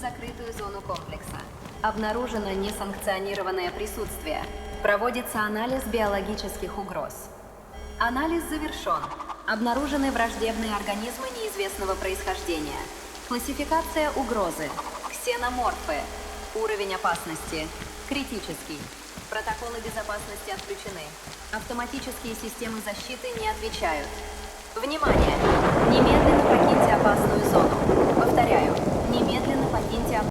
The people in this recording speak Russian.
закрытую зону комплекса. Обнаружено несанкционированное присутствие. Проводится анализ биологических угроз. Анализ завершен. Обнаружены враждебные организмы неизвестного происхождения. Классификация угрозы. Ксеноморфы. Уровень опасности. Критический. Протоколы безопасности отключены. Автоматические системы защиты не отвечают. Внимание! Немедленно покиньте опасную зону. Повторяю, немедленно покиньте опасную зону.